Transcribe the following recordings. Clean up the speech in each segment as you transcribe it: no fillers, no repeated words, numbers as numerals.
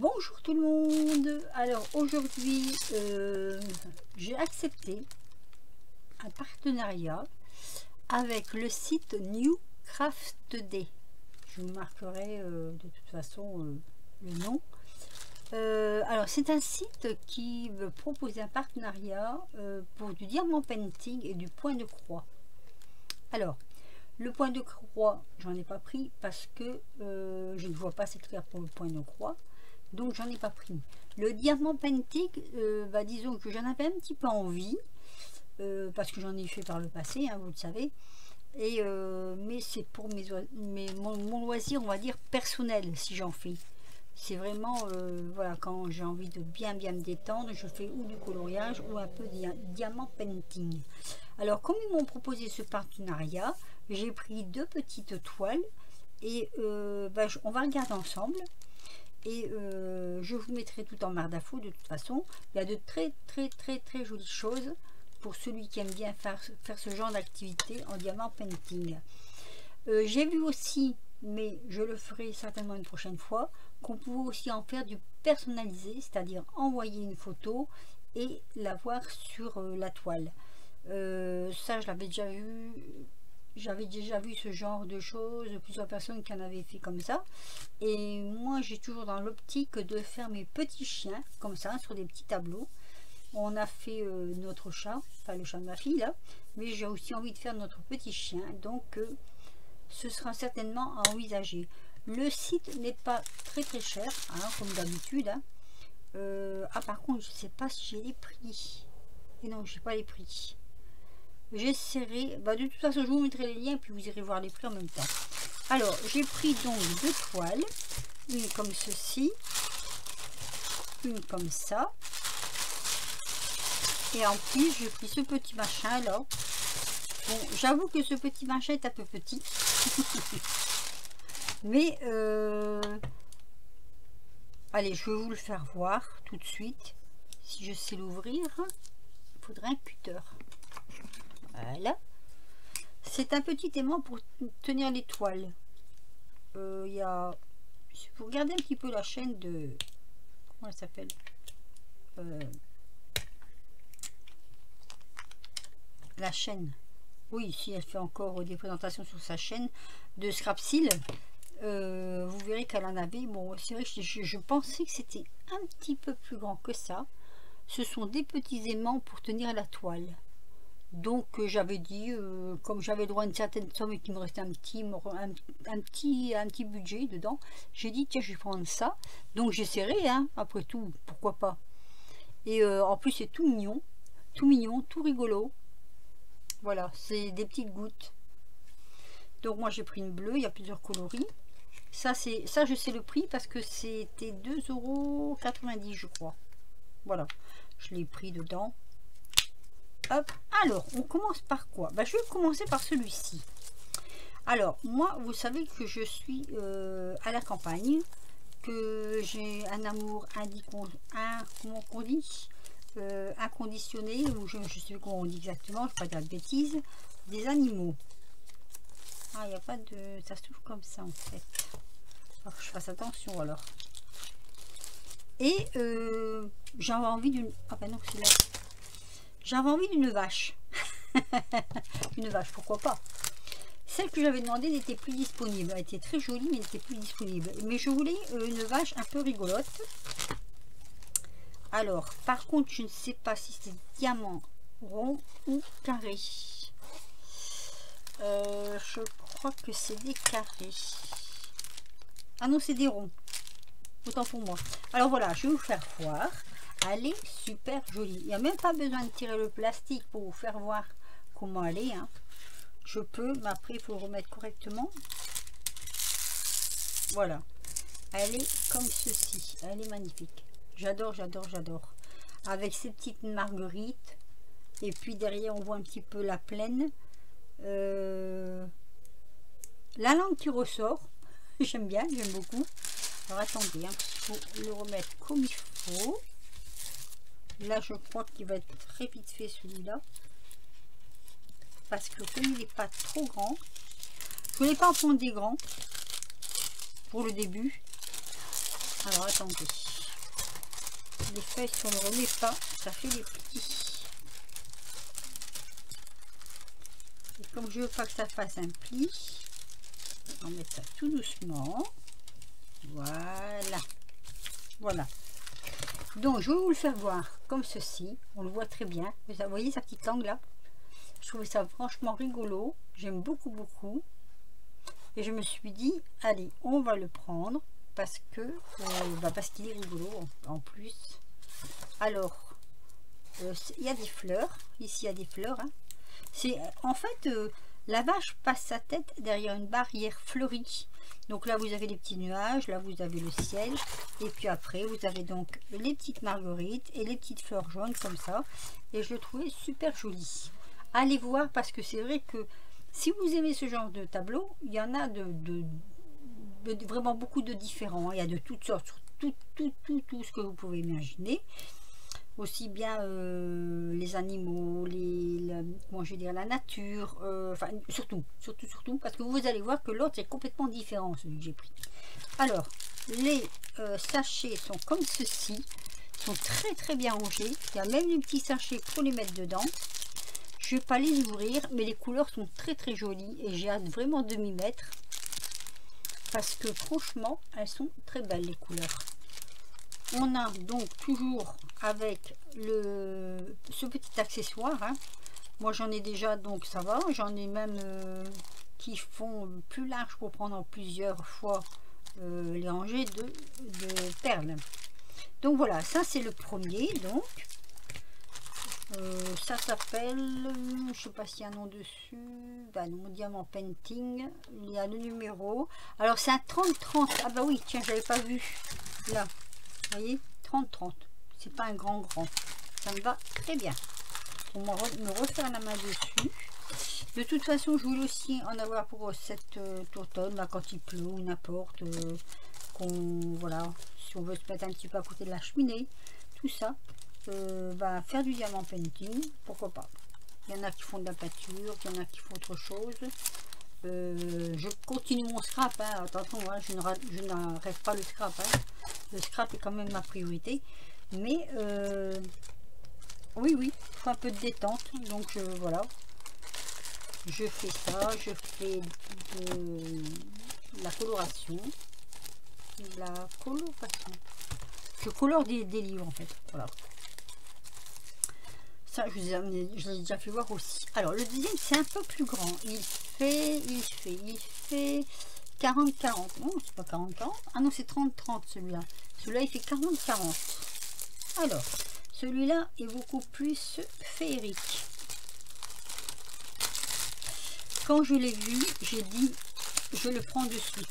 Bonjour tout le monde. Alors aujourd'hui j'ai accepté un partenariat avec le site New Craft Day. Je vous marquerai de toute façon le nom. Alors c'est un site qui veut proposer un partenariat pour du diamant painting et du point de croix. Alors le point de croix j'en ai pas pris parce que je ne vois pas assez clair pour le point de croix, donc j'en ai pas pris. Le diamant painting, disons que j'en avais un petit peu envie parce que j'en ai fait par le passé, hein, vous le savez, et mais c'est pour mon loisir, on va dire personnel. Si j'en fais, c'est vraiment voilà, quand j'ai envie de bien me détendre, je fais ou du coloriage ou un peu de diamant painting. Alors comme ils m'ont proposé ce partenariat, j'ai pris deux petites toiles et on va regarder ensemble. Et je vous mettrai tout en barre d'infos. De toute façon, il y a de très jolies choses pour celui qui aime bien faire ce genre d'activité en diamant painting. J'ai vu aussi, mais je le ferai certainement une prochaine fois, qu'on pouvait aussi en faire du personnalisé, c'est-à-dire envoyer une photo et la voir sur la toile. Ça, je l'avais déjà vu. J'avais déjà vu ce genre de choses, plusieurs personnes qui en avaient fait comme ça. Et moi, j'ai toujours dans l'optique de faire mes petits chiens, comme ça, sur des petits tableaux. On a fait notre chat, enfin le chat de ma fille, là. Mais j'ai aussi envie de faire notre petit chien. Donc, ce sera certainement à envisager. Le site n'est pas très cher, hein, comme d'habitude. Hein. Par contre, je ne sais pas si j'ai les prix. Et non, je n'ai pas les prix. J'essaierai, de toute façon je vous mettrai les liens puis vous irez voir les prix en même temps. Alors j'ai pris donc deux toiles, une comme ceci, une comme ça, et en plus j'ai pris ce petit machin là. Bon, j'avoue que ce petit machin est un peu petit mais allez, je vais vous le faire voir tout de suite. Si je sais l'ouvrir, il faudrait un cutter. Voilà, c'est un petit aimant pour tenir les toiles. Il y a, si vous regardez un petit peu la chaîne de, comment elle s'appelle, la chaîne, oui, si elle fait encore des présentations sur sa chaîne de Scrapsil, vous verrez qu'elle en avait. Bon, c'est vrai que je pensais que c'était un petit peu plus grand que ça. Ce sont des petits aimants pour tenir la toile. Donc j'avais dit, comme j'avais droit à une certaine somme et qu'il me restait un petit budget dedans, j'ai dit tiens, je vais prendre ça. Donc j'essaierai, hein, après tout, pourquoi pas. Et en plus c'est tout mignon, tout rigolo. Voilà, c'est des petites gouttes. Donc moi j'ai pris une bleue, il y a plusieurs coloris. Ça je sais le prix parce que c'était 2,90 € je crois. Voilà, je l'ai pris dedans. Hop. Alors, on commence par quoi? Je vais commencer par celui-ci. Alors, moi, vous savez que je suis à la campagne, que j'ai un amour inconditionné, ou je ne sais pas comment on dit exactement, je ne vais pas dire de bêtises, des animaux. Ah, il n'y a pas de... ça se trouve comme ça, en fait. Alors, je fasse attention, alors. Et j'avais envie d'une... Ah, non, c'est là. J'avais envie d'une vache. Une vache, pourquoi pas. Celle que j'avais demandé n'était plus disponible. Elle était très jolie, mais n'était plus disponible. Mais je voulais une vache un peu rigolote. Alors, par contre, je ne sais pas si c'est diamant rond ou carré. Je crois que c'est des carrés. Ah non, c'est des ronds. Autant pour moi. Alors voilà, je vais vous faire voir. Elle est super jolie. Il n'y a même pas besoin de tirer le plastique pour vous faire voir comment elle est. Hein. Je peux, mais après il faut le remettre correctement. Voilà. Elle est comme ceci. Elle est magnifique. J'adore. Avec ces petites marguerites. Et puis derrière on voit un petit peu la plaine. La langue qui ressort. J'aime bien, j'aime beaucoup. Alors attendez, hein, il faut le remettre comme il faut. Là, je crois qu'il va être très vite fait celui-là. Parce que comme il n'est pas trop grand, je voulais pas en prendre des grands pour le début. Alors, attendez. les feuilles, si on ne remet pas, ça fait des plis. Et comme je veux pas que ça fasse un pli, on va mettre ça tout doucement. Voilà. Voilà. Donc je vais vous le faire voir comme ceci. On le voit très bien. Vous voyez sa petite langue là? Je trouvais ça franchement rigolo. J'aime beaucoup, beaucoup. Et je me suis dit, allez, on va le prendre parce que parce qu'il est rigolo en plus. Alors, il y a des fleurs. Ici, il y a des fleurs. Hein. C'est en fait, la vache passe sa tête derrière une barrière fleurie. Donc là, vous avez les petits nuages. Là, vous avez le ciel. Et puis après, vous avez donc les petites marguerites et les petites fleurs jaunes comme ça. Et je le trouvais super joli. Allez voir parce que c'est vrai que si vous aimez ce genre de tableau, il y en a de vraiment beaucoup de différents. Il y a de toutes sortes, tout ce que vous pouvez imaginer. Aussi bien les animaux, comment je vais dire, la nature, enfin surtout, parce que vous allez voir que l'autre est complètement différent, celui que j'ai pris. Alors, les sachets sont comme ceci, sont très bien rangés. Il y a même des petits sachets pour les mettre dedans. Je ne vais pas les ouvrir, mais les couleurs sont très jolies et j'ai hâte vraiment de m'y mettre parce que franchement, elles sont très belles les couleurs. On a donc toujours avec ce petit accessoire. Hein. Moi, j'en ai déjà, donc ça va. J'en ai même qui font plus large pour prendre en plusieurs fois les rangées de perles. Donc voilà, ça c'est le premier. Donc ça s'appelle, je sais pas s'il y a un nom dessus, bah non, diamant painting, il y a le numéro, alors c'est un 30-30, ah bah oui, tiens, j'avais pas vu, là, vous voyez, 30-30, c'est pas un grand, ça me va très bien, on va me refaire la main dessus. De toute façon, je voulais aussi en avoir pour cet automne, là, quand il pleut ou n'importe, voilà, si on veut se mettre un petit peu à côté de la cheminée, tout ça. Faire du diamant painting, pourquoi pas. Il y en a qui font de la peinture, il y en a qui font autre chose. Je continue mon scrap, hein. Attention, hein, je n'arrête pas le scrap. Hein. Le scrap est quand même ma priorité. Mais oui, il faut un peu de détente. Donc voilà. Je fais ça, je fais de la coloration. Je colore des livres en fait. Voilà. Ça, je l'ai déjà fait voir aussi. Alors, le deuxième, c'est un peu plus grand. Il fait 40-40. Non, c'est pas 40-40. Ah non, c'est 30-30 celui-là. Celui-là, il fait 40-40. Alors, celui-là est beaucoup plus féerique. Quand je l'ai vu, j'ai dit, je le prends de suite.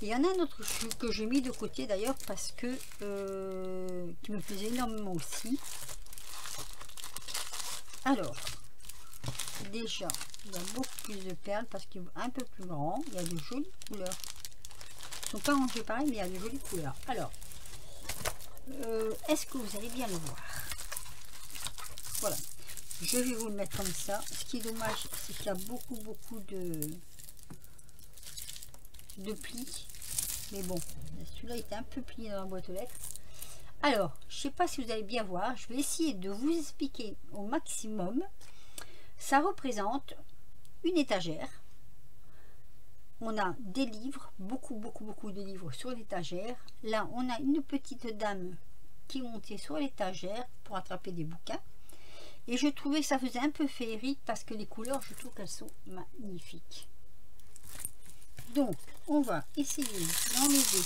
Il y en a un autre que j'ai mis de côté d'ailleurs parce que qui me plaisait énormément aussi. Alors, déjà, il y a beaucoup plus de perles parce qu'il est un peu plus grand. Il y a de jolies couleurs. Ils ne sont pas rangés pareil, mais il y a de jolies couleurs. Alors, est-ce que vous allez bien le voir? Voilà. Je vais vous le mettre comme ça. Ce qui est dommage, c'est qu'il y a beaucoup de plis. Mais bon, celui-là était un peu plié dans la boîte aux lettres. Alors, je ne sais pas si vous allez bien voir, je vais essayer de vous expliquer au maximum. Ça représente une étagère. On a des livres, beaucoup de livres sur l'étagère. Là, on a une petite dame qui est montée sur l'étagère pour attraper des bouquins. Et je trouvais que ça faisait un peu féerique parce que les couleurs, je trouve qu'elles sont magnifiques. Donc, on va essayer d'enlever.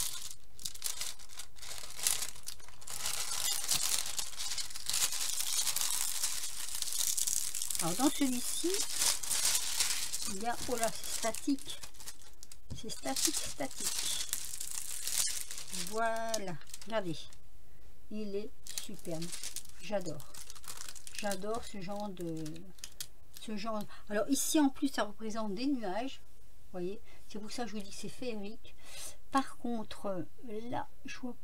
Alors dans celui-ci, il y a, oh là, c'est statique. C'est statique. Voilà, regardez. Il est superbe. J'adore ce genre de... Alors ici en plus, ça représente des nuages. Vous voyez, c'est pour ça que je vous dis que c'est féerique. Par contre, là, je vois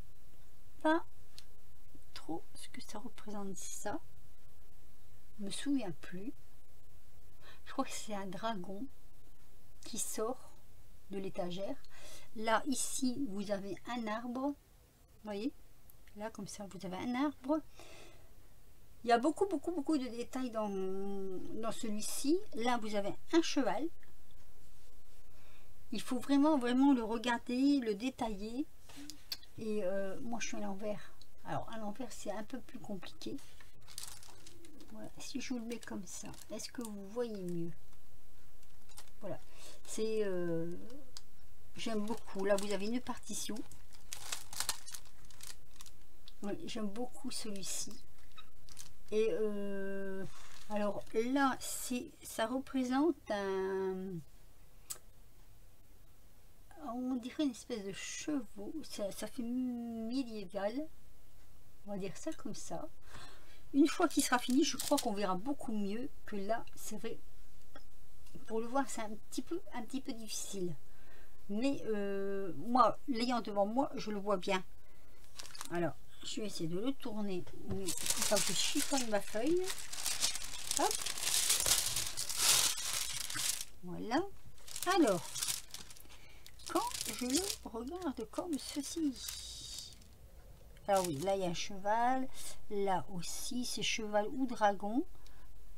pas trop ce que ça représente ça. Je me souviens plus. Je crois que c'est un dragon qui sort de l'étagère. Là, ici, vous avez un arbre. Vous voyez, Là, comme ça, vous avez un arbre. Il y a beaucoup de détails dans celui-ci. Là, vous avez un cheval. Il faut vraiment le regarder, le détailler. Et moi, je suis à l'envers. Alors, à l'envers, c'est un peu plus compliqué. Voilà. Si je vous le mets comme ça, est-ce que vous voyez mieux? Voilà. C'est... j'aime beaucoup. Là, vous avez une partition. Oui, j'aime beaucoup celui-ci. Et alors là, ça représente on dirait une espèce de chevaux. Ça fait médiéval. On va dire ça comme ça. Une fois qu'il sera fini, je crois qu'on verra beaucoup mieux que là. C'est vrai, pour le voir, c'est un petit peu difficile. Mais moi, l'ayant devant moi, je le vois bien. Alors, je vais essayer de le tourner. Il faut que je chiffonne ma feuille. Hop. Voilà. Alors, quand je le regarde comme ceci. Alors oui, là il y a un cheval. Là aussi, c'est cheval ou dragon.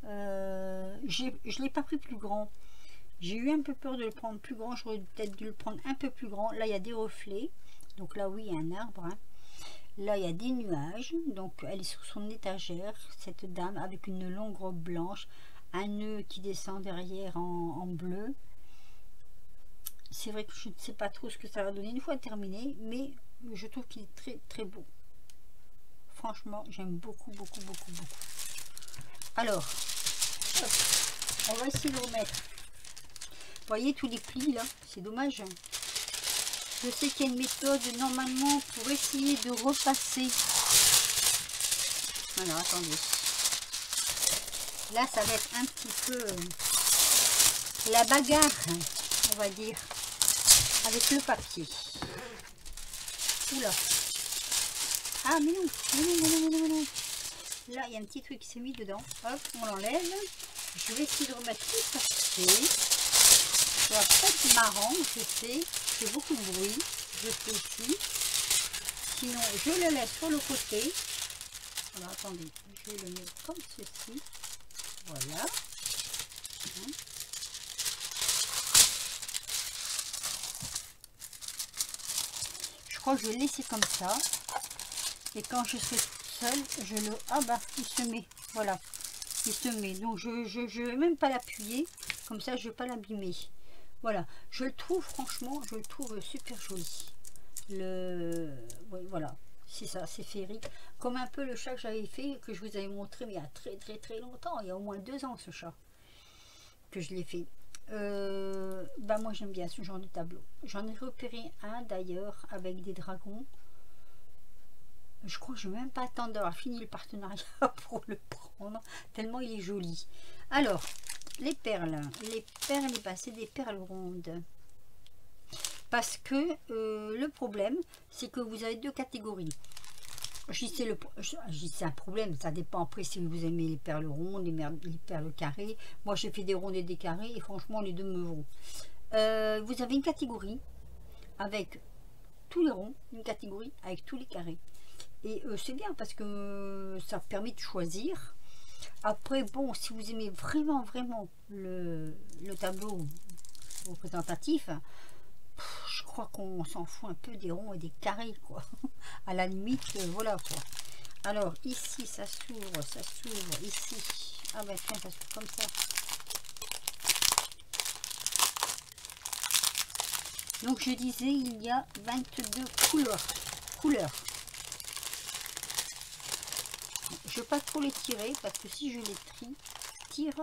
Je ne l'ai pas pris plus grand. J'ai eu un peu peur de le prendre plus grand. J'aurais peut-être dû le prendre un peu plus grand. Là, il y a des reflets. Donc là, oui, il y a un arbre. Hein. Là, il y a des nuages. Donc, elle est sur son étagère, cette dame, avec une longue robe blanche. Un nœud qui descend derrière en bleu. C'est vrai que je ne sais pas trop ce que ça va donner une fois terminé. Mais je trouve qu'il est très beau. Franchement, j'aime beaucoup. Alors, hop, on va essayer de remettre. Vous voyez tous les plis là, c'est dommage. Je sais qu'il y a une méthode normalement pour essayer de repasser. Alors attendez. Là ça va être un petit peu la bagarre, on va dire, avec le papier. Oula. Ah mais non. Là il y a un petit truc qui s'est mis dedans. Hop, on l'enlève. Je vais essayer de remettre tout ça. Ça va pas être marrant, je sais, c'est beaucoup de bruit, je sais aussi. Sinon, je le laisse sur le côté. Alors, attendez, je vais le mettre comme ceci. Voilà. Je crois que je vais le laisser comme ça. Et quand je serai toute seule, je le... Ah bah, il se met. Voilà. Il se met. Donc, je ne vais même pas l'appuyer. Comme ça, je ne vais pas l'abîmer. Voilà, je le trouve franchement, je le trouve super joli. Oui, voilà, c'est ça, c'est féerique. Comme un peu le chat que j'avais fait, que je vous avais montré, mais il y a très longtemps, il y a au moins 2 ans ce chat que je l'ai fait. Bah moi j'aime bien ce genre de tableau. J'en ai repéré un d'ailleurs avec des dragons. Je crois que je ne vais même pas attendre d'avoir fini le partenariat pour le prendre, tellement il est joli. Alors, les perles, bah, c'est des perles rondes. Parce que le problème, c'est que vous avez 2 catégories. Je dis c'est un problème, ça dépend après si vous aimez les perles rondes, les perles carrées. Moi, j'ai fait des rondes et des carrés et franchement, les deux me vont. Vous avez une catégorie avec tous les ronds, une catégorie avec tous les carrés. Et c'est bien parce que ça permet de choisir. Après, bon, si vous aimez vraiment le tableau représentatif, je crois qu'on s'en fout un peu des ronds et des carrés, quoi. À la limite, voilà, quoi. Alors, ici, ça s'ouvre, ici. Ah ben tiens, ça s'ouvre comme ça. Donc, je disais, il y a 22 couleurs. Je ne vais pas trop les tirer parce que si je les tire,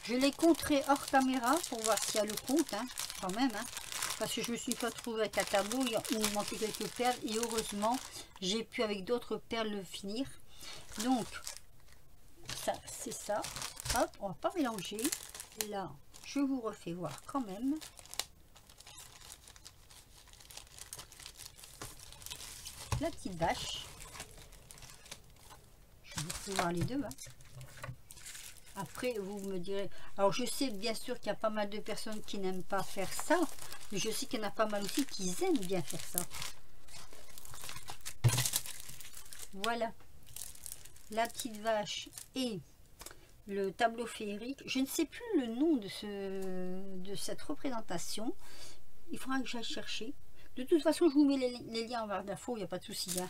je les compterai hors caméra pour voir s'il y a le compte, hein, quand même, hein, parce que je me suis pas trouvée avec un tableau, il me manquait quelques perles et heureusement j'ai pu avec d'autres perles le finir. Donc ça c'est ça. Hop, on va pas mélanger. Là, je vous refais voir quand même. La petite vache. Je vous fais voir les deux. Hein. Après, vous me direz... Alors, je sais bien sûr qu'il y a pas mal de personnes qui n'aiment pas faire ça. Mais je sais qu'il y en a pas mal aussi qui aiment bien faire ça. Voilà, la petite vache et le tableau féerique. Je ne sais plus le nom de cette représentation. Il faudra que j'aille chercher. De toute façon, je vous mets les liens en barre d'infos, il n'y a pas de souci. Hein.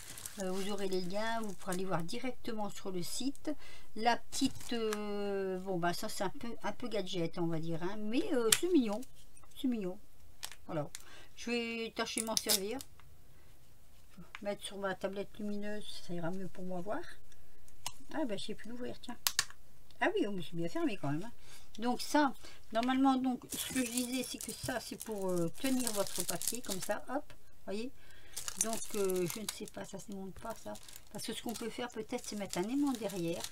Vous aurez les liens, vous pourrez aller voir directement sur le site. La petite... bon, bah ça c'est un peu gadget, on va dire. Hein, mais c'est mignon. C'est mignon. Voilà. Je vais tâcher de m'en servir. Mettre sur ma tablette lumineuse, ça ira mieux pour moi voir. Ah ben, je sais plus l'ouvrir, tiens. Ah oui, je suis bien fermé quand même. Hein. Donc ça, normalement, donc ce que je disais, c'est que ça, c'est pour tenir votre papier, comme ça, hop, voyez. Donc, je ne sais pas, ça se monte pas, ça. Parce que ce qu'on peut faire, peut-être, c'est mettre un aimant derrière.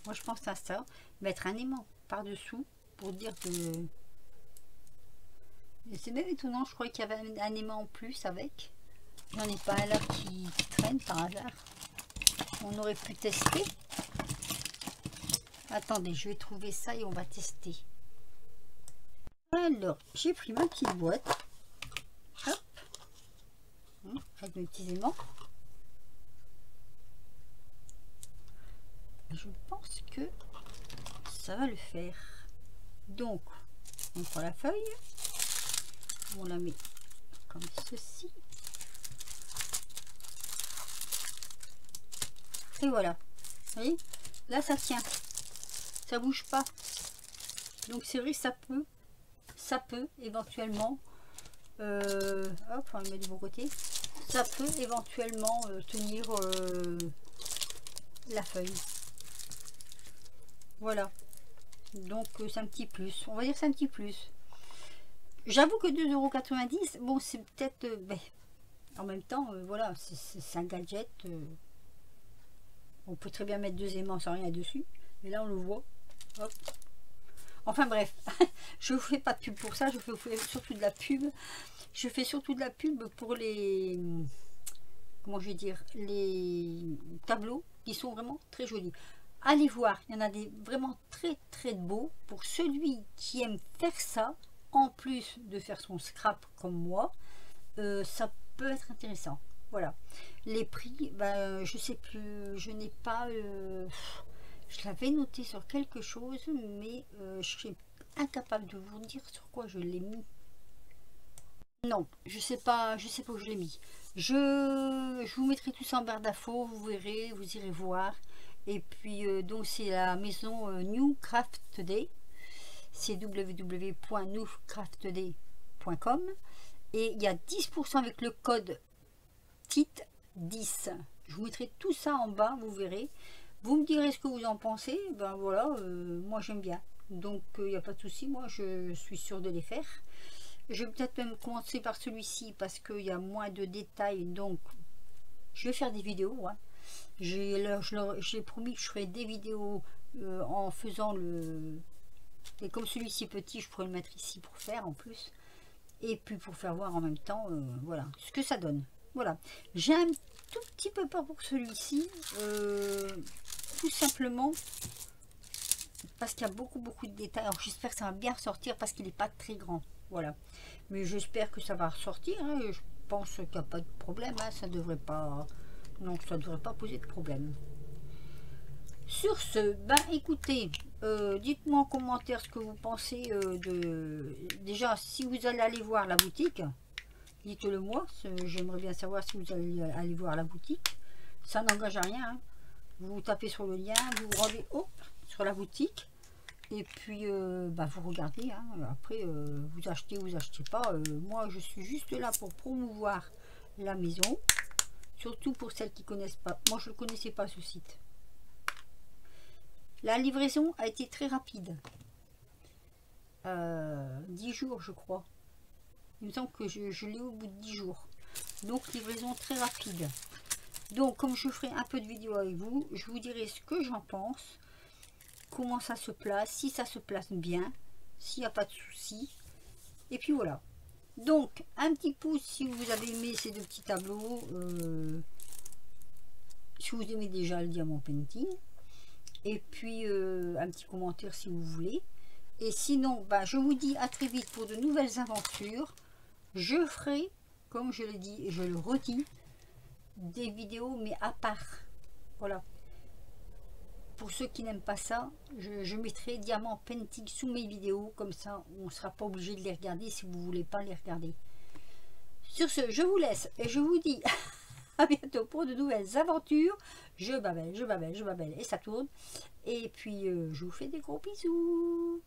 Moi, je pense à ça. Mettre un aimant par-dessous, pour dire que... C'est même étonnant, je croyais qu'il y avait un aimant en plus avec. J'en ai pas un là qui traîne par hasard. On aurait pu tester. Attendez, je vais trouver ça et on va tester. Alors, j'ai pris ma petite boîte. Hop. Avec mes petits aimants. Je pense que ça va le faire. Donc, on prend la feuille. On la met comme ceci. Et voilà. Vous voyez? Là, ça tient. Ça bouge pas. Donc c'est vrai, ça peut éventuellement hop, on va le mettre du bon côté, ça peut éventuellement tenir la feuille. Voilà, donc c'est un petit plus, on va dire c'est un petit plus. J'avoue que 2,90 €, bon c'est peut-être ben, en même temps voilà, c'est un gadget, on peut très bien mettre 2 aimants sans rien dessus, mais là on le voit. Hop. Enfin bref, je ne fais pas de pub pour ça, je fais surtout de la pub. Je fais surtout de la pub pour les, comment je vais dire, les tableaux qui sont vraiment très jolis. Allez voir, il y en a des vraiment très beaux. Pour celui qui aime faire ça, en plus de faire son scrap comme moi, ça peut être intéressant. Voilà. Les prix, ben, je sais plus, je n'ai pas... je l'avais noté sur quelque chose, mais je suis incapable de vous dire sur quoi je l'ai mis. Non, je sais pas où je l'ai mis. Je vous mettrai tout ça en barre d'infos, vous verrez, vous irez voir. Et puis donc c'est la maison New Craft Day. C'est www.newcraftday.com et il y a 10% avec le code TIT10. Je vous mettrai tout ça en bas, vous verrez. Vous me direz ce que vous en pensez. Ben voilà, moi j'aime bien. Donc il n'y a pas de souci, moi je suis sûre de les faire. Je vais peut-être même commencer par celui-ci parce qu'il y a moins de détails. Donc je vais faire des vidéos. Hein. J'ai promis que je ferai des vidéos en faisant le... Et comme celui-ci est petit, je pourrais le mettre ici pour faire en plus. Et puis pour faire voir en même temps, voilà, ce que ça donne. Voilà. J'ai un tout petit peu peur pour celui-ci. Tout simplement parce qu'il y a beaucoup de détails. Alors j'espère que ça va bien ressortir parce qu'il n'est pas très grand. Voilà. Mais j'espère que ça va ressortir. Hein, je pense qu'il n'y a pas de problème. Hein, ça devrait pas... Non, ça devrait pas poser de problème. Sur ce, ben écoutez, dites-moi en commentaire ce que vous pensez de... Déjà, si vous allez aller voir la boutique, dites-le moi. J'aimerais bien savoir si vous allez aller voir la boutique. Ça n'engage à rien. Hein. Vous tapez sur le lien, vous rendez sur la boutique. Et puis, bah, vous regardez. Hein. Après, vous achetez ou vous achetez pas. Moi, je suis juste là pour promouvoir la maison. Surtout pour celles qui ne connaissent pas. Moi, je ne connaissais pas ce site. La livraison a été très rapide. 10 jours, je crois. Il me semble que je l'ai au bout de 10 jours. Donc, livraison très rapide. Donc, comme je ferai un peu de vidéo avec vous, je vous dirai ce que j'en pense. Comment ça se place, si ça se place bien, s'il n'y a pas de souci. Et puis voilà. Donc, un petit pouce si vous avez aimé ces deux petits tableaux. Si vous aimez déjà le diamant painting. Et puis, un petit commentaire si vous voulez. Et sinon, bah, je vous dis à très vite pour de nouvelles aventures. Je ferai, comme je l'ai dit et je le redis, des vidéos, mais à part. Voilà. Pour ceux qui n'aiment pas ça, je mettrai Diamant Painting sous mes vidéos, comme ça on ne sera pas obligé de les regarder si vous ne voulez pas les regarder. Sur ce, je vous laisse et je vous dis à bientôt pour de nouvelles aventures. Je babelle et ça tourne. Et puis je vous fais des gros bisous.